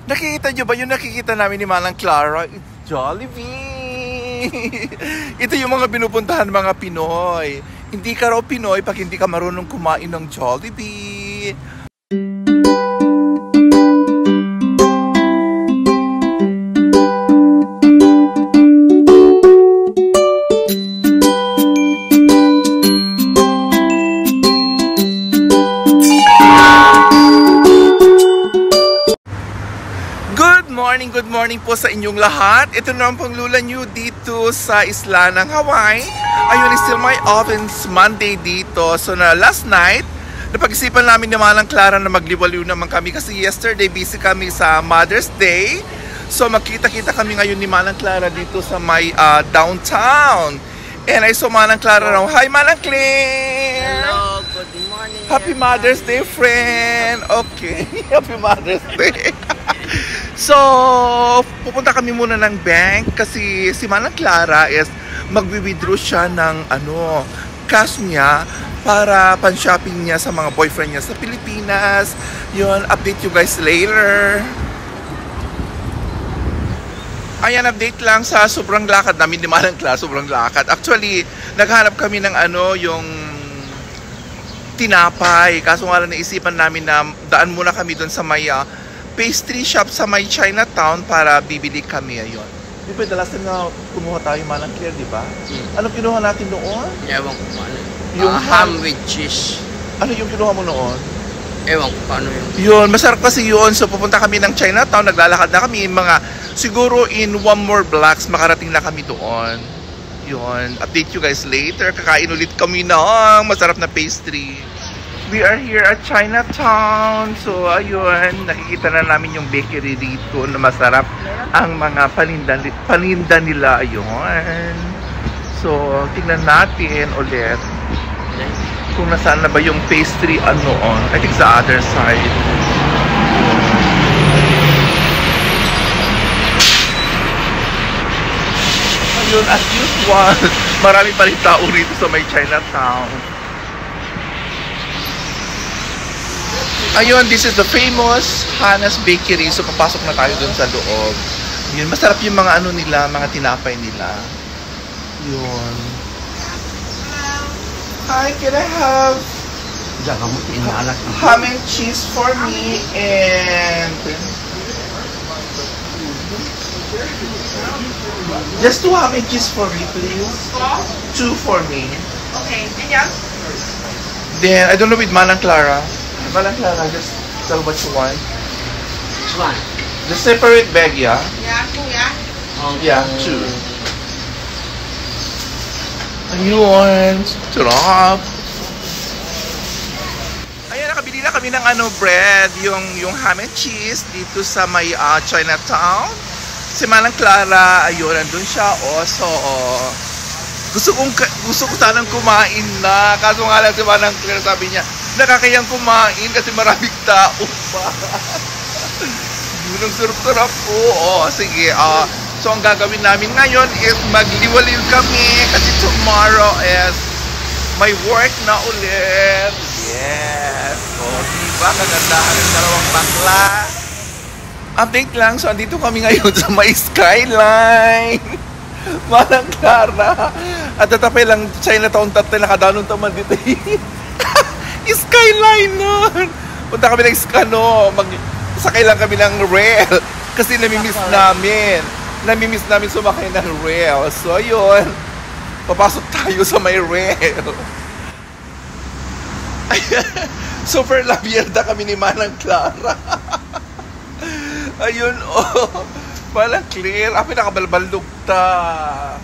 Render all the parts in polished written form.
Nakikita nyo ba yung nakikita namin ni Manang Clara? It's Jollibee! Ito yung mga pinupuntahan mga Pinoy. Hindi ka raw Pinoy pag hindi ka marunong kumain ng Jollibee. Good morning po sa inyong lahat. Ito na ang panglula nyo dito sa isla ng Hawaii. Ayun, is still my offense Monday dito. So na last night, napag-isipan namin ni Manang Clara na magliwaliw naman kami kasi yesterday busy kami sa Mother's Day. So magkita-kita kami ngayon ni Manang Clara dito sa my downtown. And I saw Manang Clara raw. Hi Manang Claire! Hello, good morning. Happy Mother's Day, friend! Okay, Happy Mother's Day! So, pupunta kami muna ng bank kasi si Manang Clara is magwi-withdraw siya ng cash niya para pan-shopping niya sa mga boyfriend niya sa Pilipinas. Yun, update you guys later. Ayan, update lang sa sobrang lakad namin ni Manang Clara, sobrang lakad. Actually, naghanap kami ng yung tinapay. Kaso nga lang naisipan namin na daan muna kami doon sa may pastry shop sa may Chinatown para bibili kami ayon. Di ba, the last time na kumuha tayo Manang Claire, di ba? Anong kinuha natin noon? Ewan ko paano. Yung ham with cheese. Ano yung kinuha mo noon? Ewan ko paano yun. Yun, masarap kasi yun. So pupunta kami ng Chinatown, naglalakad na kami. Siguro in one more blocks, makarating na kami doon. Yun, update you guys later. Kakain ulit kami ng masarap na pastry. We are here at Chinatown. So, ayun, nakikita na namin yung bakery dito na masarap ang mga paninda nila. Ayun. So, tingnan natin ulit kung nasaan na ba yung pastry I think sa other side. Ayun, as usual, marami pa rin tao rito sa may Chinatown. Ayun, this is the famous Hannah's Bakery. So, papasok na tayo dun sa loob. Yun, masarap yung mga nila, mga tinapay nila. Yun. Hi, can I have ham and cheese for me and just 2 ham and cheese for me, please. 2 for me. Okay, and yeah? Then, I don't know with Manang Clara. Manang Clara, just tell what you want. Which one? The separate bag, yeah? Yeah, 2, yeah? Yeah, 2. Ayun, sarap. Ayan, nakabili na kami ng bread, yung ham and cheese dito sa may Chinatown. Si Manang Clara, ayun, nandun siya. So, gusto ko sanang kumain na. Kaso nga lang si Manang Clara sabi niya, nakakayang kumain kasi maraming tao pa. Yun ang sarap-sarap po. Sige. So, ang gagawin namin ngayon is magliwaliw kami kasi tomorrow is may work na ulit. Yes. Diba? Kagandahan ng dalawang bakla. Update lang. So, andito kami ngayon sa may skyline. Manang Clara. At tatapay lang Chinatown tatay nakadanong taman dito. Skyline nun! Punta kami ng sakay lang kami ng rail kasi namimiss namin sumakay ng rail. So ayun, papasok tayo sa may rail. Super labierda kami ni Manang Clara. Ayun, Manang Claire, nakabalbaldog ta.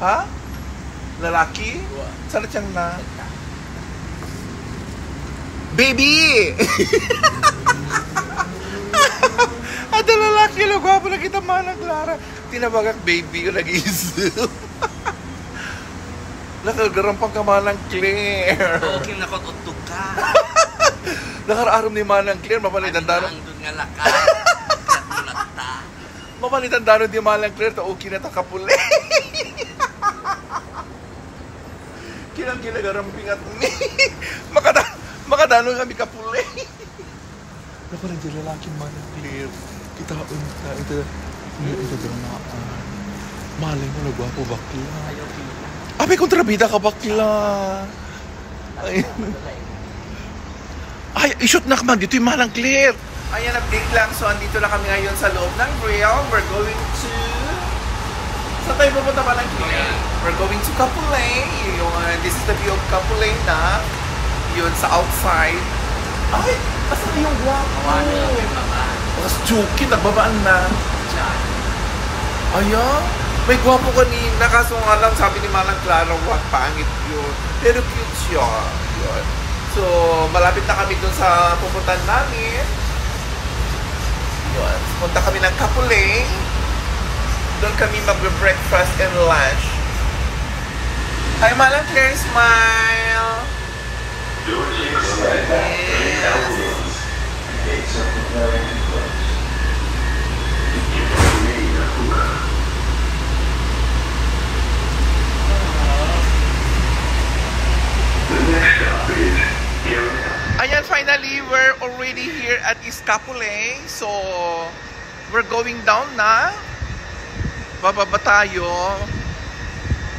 Ha? Lalaki? Sana siyang na? Baby! At ang lalaki, gwapo na kita Manang Clara. Tinabagak baby yung nag-iisip. Nakagarampang ka Manang Claire. Okay na kung utog ka. Nakararam ni Manang Claire, mapalitan dano. Ang doon nga lakad. Mapalitan dano di Manang Claire, ta okay na ta kapuli. Kinagaramping at ni. Makadano kami kapuli. Naku, nandiyan lalaki Manang Claire. unta. Ito dramaan. Malay mo, nagwapo bakla. Abay, kontrabida ka bakla. Ay, i-shoot na ka dito yung Manang Claire. Ayan, update lang. So, andito na kami ngayon sa loob ng grill. We're going to... Saan tayo pupunta Manang Claire? We're going to Kapulay. This is the view of Kapulay na. Yun, sa outside. Ay, asan yung guwapo? Mas Chuki, nagbabaan na. Ayan, may guwapo kanina. Kaso nga lang, sabi ni Manang Clara, wag, pangit yun. Pero cute siya. Yun. So, malapit na kami dun sa pupuntan namin. Yun. Punta kami ng Kapulay. Doon kami mag-breakfast and lunch. Hi, Manang Claire, smile! Ayan, finally, we're already here at Kapulay. So, we're going down na. Bababa tayo.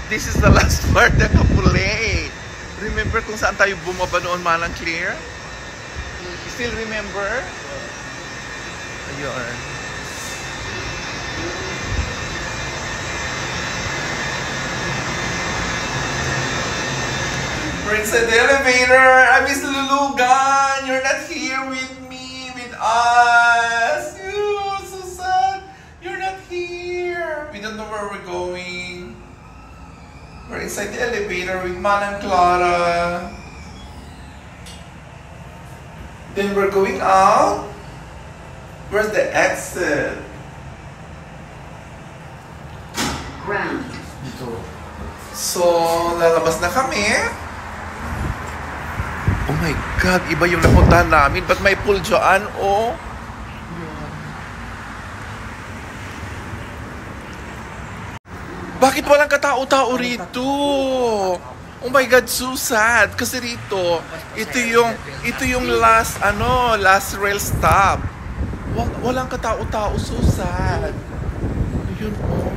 This is the last part ng Kapulay. Remember kung saan tayo bumaba noon, Manang Claire? Still remember? Ayun. We're inside the elevator. I miss Lulugan. You're not here with me, with us. Ew, so sad. You're not here. We don't know where we're going. We're inside the elevator with Manang Clara. Then we're going out. Where's the exit? Ground. So, lalabas na kami. Oh my God, iba yung napuntahan namin. Ba't may pool dyan? Oh. Bakit walang katao-tao rito? Oh my God, so sad. Kasi rito, ito yung last rail stop. Walang katao-tao, so sad. Ayun, oh.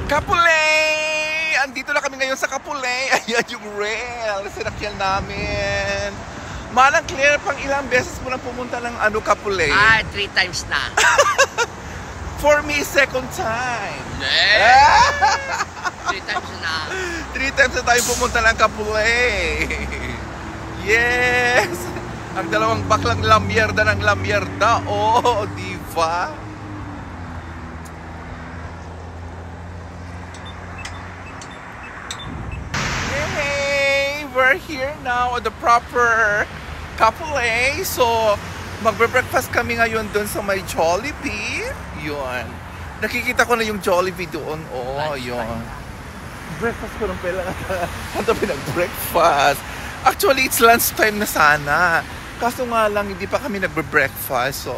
Kapulay! Andito na kami ngayon sa Kapulay. Ayan yung rail. Sinakyan namin. Manang Claire, pang ilang beses mo na pumunta ng Kapulay? 3 times na. For me, second time. 3 times na. 3 times na tayo pumunta ng Kapulay. Yes! Ang dalawang baklang lamyerda ng lamyerda. Oh, diba? We're here now at the proper Kapulay. So, magbe-breakfast kami ngayon doon sa may Jollibee. Yun. Nakikita ko na yung Jollibee doon. Oh, yun. Breakfast ko nung pala. Ano pinag-breakfast? Actually, it's lunchtime na sana. Kaso nga lang, hindi pa kami nagbe-breakfast. So,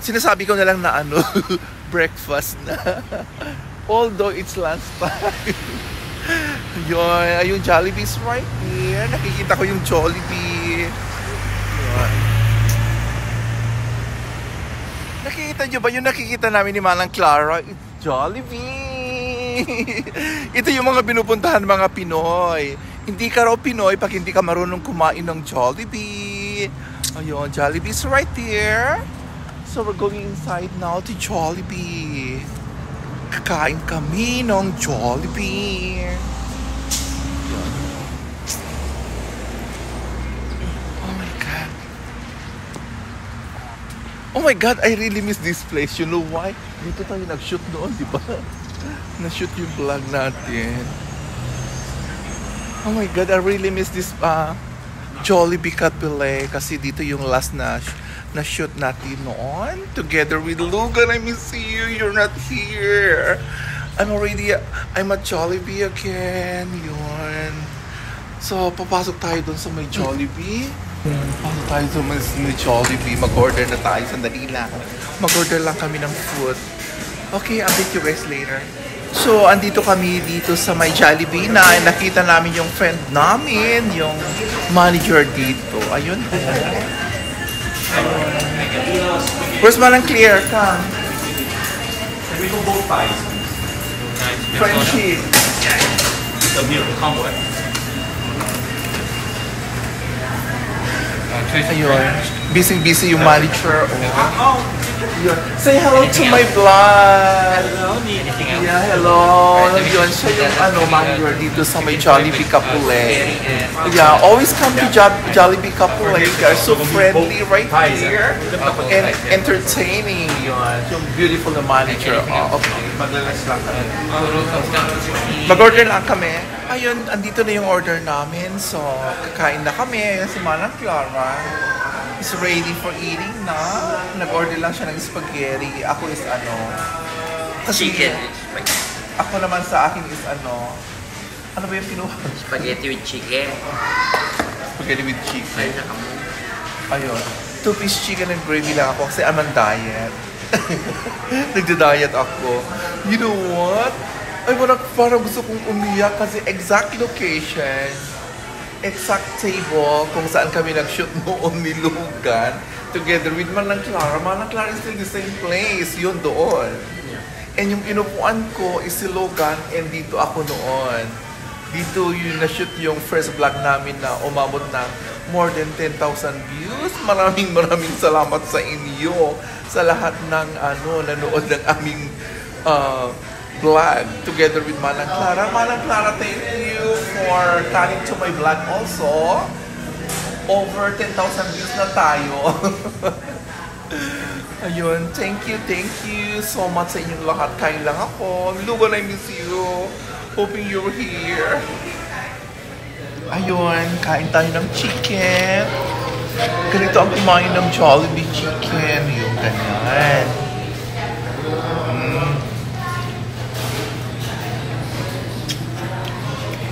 sinasabi ko na lang na breakfast na. Although, it's lunchtime. Yun, ayun, Jollibee's right here. Nakikita ko yung Jollibee. Yun. Nakikita nyo ba yung nakikita namin ni Manang Clara? It's Jollibee! Ito yung mga pinupuntahan mga Pinoy. Hindi ka raw Pinoy pag hindi ka marunong kumain ng Jollibee. Ayun, Jollibee's right here. So we're going inside now to Jollibee. Kakain kami ng Jollibee. Oh my God. Oh my God, I really miss this place. You know why? Dito tayo nag-shoot noon, di ba? Na-shoot yung vlog natin. Oh my God, I really miss this Jollibee Kapulay. Kasi dito yung last na-shoot natin noon. Together with Lugan, I miss you. You're not here. I'm at Jollibee again. Yun. So, papasok tayo dun sa may Jollibee. Papasok tayo sa may Jollibee. Mag-order na tayo. Sandali lang. Mag-order lang kami ng food. Okay, update you guys later. So, andito kami dito sa may Jollibee na nakita namin yung friend namin, yung manager dito. Ayun. Where's Manang Clear? Come. Can we go both sides? Friendship. The milk combo. Ayun. Busy yung manager. Oh. Yun. Say hello to my vlog. Anything else? Yeah, hello. Yun, siya yung manager dito sa may Jollibee Kapulay. Yeah, always come to Jollibee Kapulay. They are so friendly right here. And entertaining. Yun. Yung beautiful na manager. Oh, okay. Maglalas lang kami. Mag-order lang kami. Ayun, andito na yung order namin. So, kakain na kami. Si Manang Clara is ready for eating na. Nag-order lang siya ng spaghetti. Ako is kasi Chicken. ako naman sa akin is ano ba yung kinuha? Spaghetti with chicken. Spaghetti with Ay, chicken. nakamu. Ayun. 2-piece chicken and gravy lang ako kasi I'm on diet. Nagda-diet ako. You know what? Ay, parang gusto kong umiyak kasi exact location, exact table kung saan kami nag-shoot noon ni Logan together with Manang Clara. Manang Clara is still the same place. Yun doon. And yung inupuan ko is si Logan and dito ako noon. Dito yung na-shoot yung first vlog namin na umabot ng more than 10,000 views. Maraming salamat sa inyo sa lahat ng nanood ng aming vlog together with Manang Clara. Manang Clara, thank you for coming to my vlog also. Over 10,000 views na tayo. Ayun, thank you so much sa inyong lahat. Kain lang ako. Lugan, I miss you. Hoping you're here. Ayun, kain tayo ng chicken. Ganito ang kumain ng Jollibee chicken. Yung ganyan.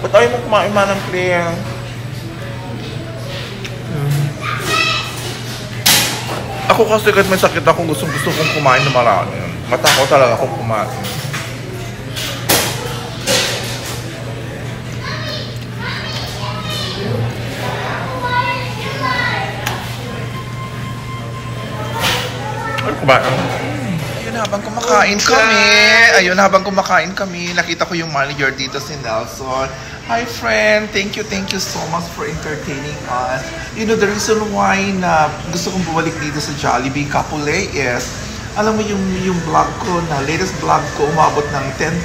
Ba't ayaw mo kumain Manang Claire? Ako kasi kahit may sakit ako, gusto kong kumain na marami. Matakaw talaga akong kumain. Ay, kumain. Ayun, habang kumakain kami, nakita ko yung manager dito, si Nelson. Hi friend, thank you so much for entertaining us. You know, the reason why na gusto kong bumalik dito sa Jollibee Kapulay is, alam mo yung vlog ko na, latest vlog ko, umabot ng 10,000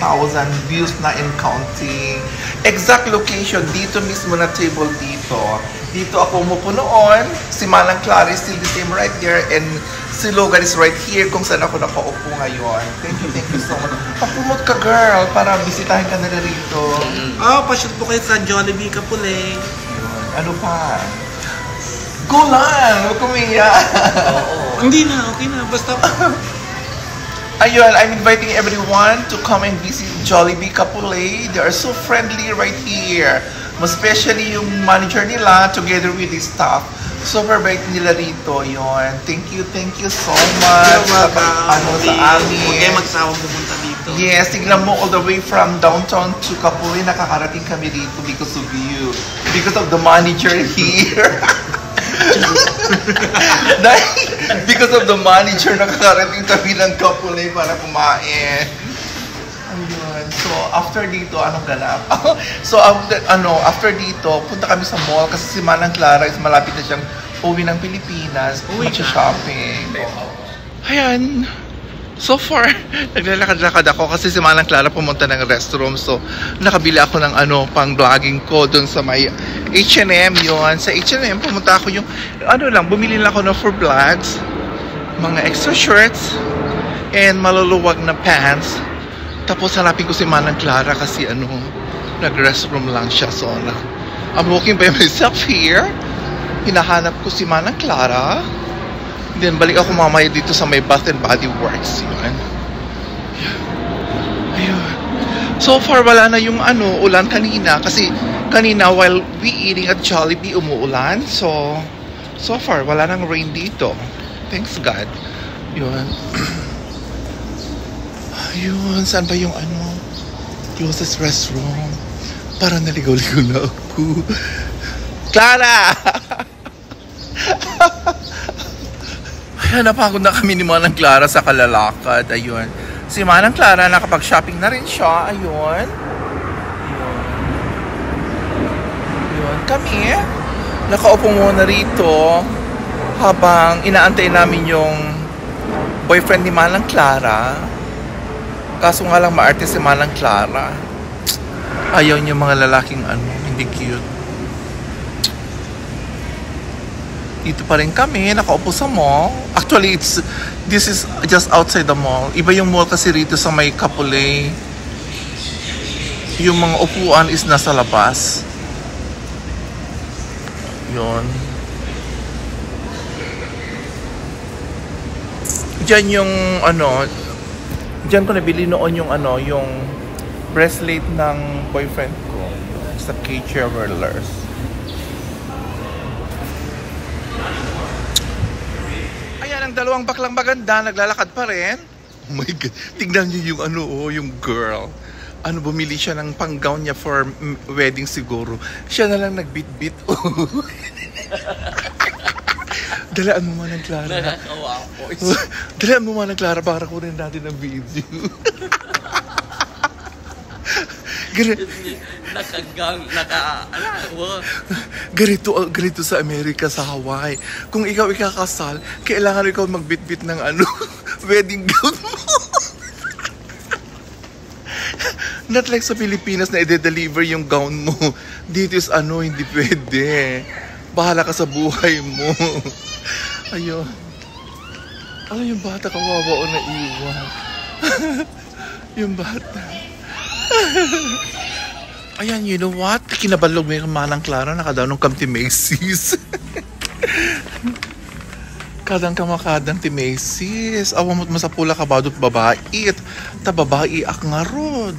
views na and counting. Exact location, dito mismo na table dito. Dito ako umupo noon, si Manang Clara is still the same right there, and si Logan is right here kung saan ako nakaupo ngayon. Thank you so much. Papromote ka girl, para bisitahin ka na rito. Pashoot po kayo sa Jollibee Kapulay. Ano pa? Go lang! Huwag kumiyak! Hindi na, okay na. Basta Ayun, I'm inviting everyone to come and visit Jollibee Kapulay. They are so friendly right here. Most especially yung manager nila together with the staff. Super bait nila rito. Yun. Thank you so much. Sa amin. Huwag kayo magsawang pumunta dito. Yes, tignan mo all the way from downtown to Kapulay, nakakarating kami dito because of you. Because of the manager here. Because of the manager, nakakarating kami ng Kapulay para kumain. Ayun. So, after dito, anong ganap? So, after dito, punta kami sa mall kasi si Manang Clara is malapit na siyang uwi ng Pilipinas. Mag-shopping. Ayan. So far, naglalakad-lakad ako kasi si Manang Clara pumunta ng restroom. So, nakabili ako ng pang vlogging ko dun sa may H&M yun. Sa H&M, pumunta ako yung, bumili lang ako na for vlogs. Mga extra shirts and maluluwag na pants. Tapos hanapin ko si Manang Clara kasi nag-restroom lang siya. So, I'm walking by myself here. Hinahanap ko si Manang Clara. Then, balik ako mamaya dito sa may Bath and Body Works. Yun. Ayun. So far, wala na yung ulan kanina. Kasi kanina, while we eating at Jollibee, umuulan. So far, wala nang rain dito. Thanks God. Yun. Ayun, saan ba yung closest restroom? Parang naligaw-ligaw na ako. Clara! Kaya napagod na kami ni Manang Clara sa kalalakad. Ayun. Si Manang Clara, nakapag-shopping na rin siya. Ayun. Ayun. Kami, nakaupo muna rito habang inaantay namin yung boyfriend ni Manang Clara. Kaso nga lang maarte si Manang Clara. Ayaw niya mga lalaking hindi cute. Dito pa rin kami, nakaupo sa mall. Actually, this is just outside the mall. Iba yung mall kasi rito sa may Kapolei. Yung mga upuan is nasa labas. Yun. Diyan yung diyan ko nabili noon yung yung bracelet ng boyfriend ko sa K Jewelers. Ayan ang dalawang baklang maganda, naglalakad pa rin. Oh my God, tignan niyo yung yung girl. Bumili siya ng pang-gown niya for wedding siguro. Siya na lang nagbit-bit. Dalaan mo man ng Clara. Nakakawa ako. Dalaan mo man ng Clara para kunin natin ang video. Ganito sa Amerika, sa Hawaii. Kung ikaw ikakasal, kailangan ikaw magbit-bit ng wedding gown mo. Not like sa Pilipinas na i-deliver yung gown mo. Dito is hindi pwede. Bahala ka sa buhay mo. Ayun. Yung bata, kawawa o naiwan. Yung bata. Ayan, you know what? Kinabalog may Manang Clara, nakadaw ng kamti Macy's. Kadang kamakadang ti Macy's. Awamot mo sa pula ka badot babae. Ta babae ak nga rod.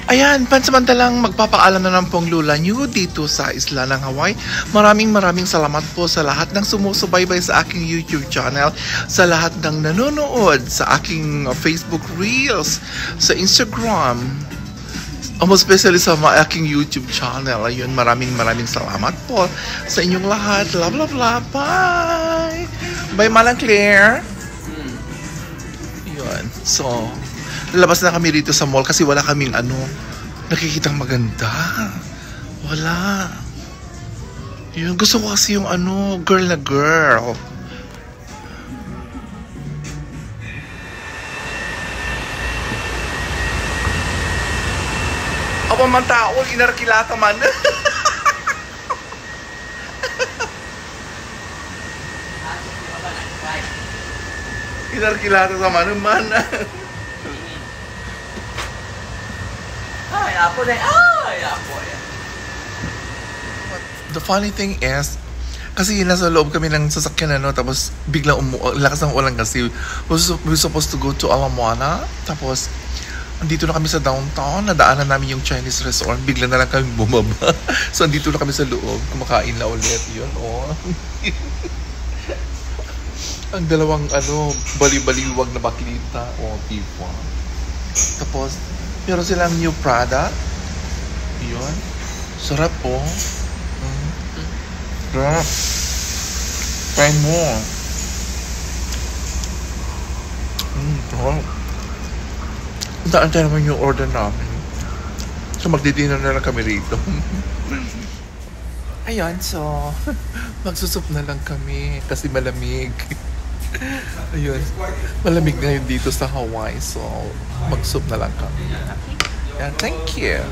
Ayan, pansamantalang magpapaalam na ng pong lula nyo dito sa isla ng Hawaii. Maraming salamat po sa lahat ng sumusubaybay sa aking YouTube channel, sa lahat ng nanonood sa aking Facebook Reels, sa Instagram, most especially sa aking YouTube channel. Ayun, maraming salamat po sa inyong lahat. Love, love, love. Bye! Bye, Manang Claire! Yun, so lalabas na kami rito sa mall kasi wala kaming nakikitang maganda. Wala. Yun, gusto ko kasi yung girl na girl. Ako man tao, inarkilata man. Inarkilata sa man. The funny thing is, kasi nasa loob kami ng sasakyan tapos biglang lakas ng ulan kasi we're supposed to go to Ala Moana, tapos andito na kami sa downtown, nadaanan namin yung Chinese restaurant, bigla na lang kami bumaba. So andito na kami sa loob, kumakain na ulit yun. Ang dalawang bali-baliwag na baklita tipo. Tapos meron silang new product. Yun. Sarap po. Sarap. Try mo. Antay naman yung order namin. So magdi-dinner na lang kami rito. Ayun, so magsusup na lang kami kasi malamig. Ayun. Malamig ngayon dito sa Hawaii, so mag-soup na lang kami. Yeah, thank you.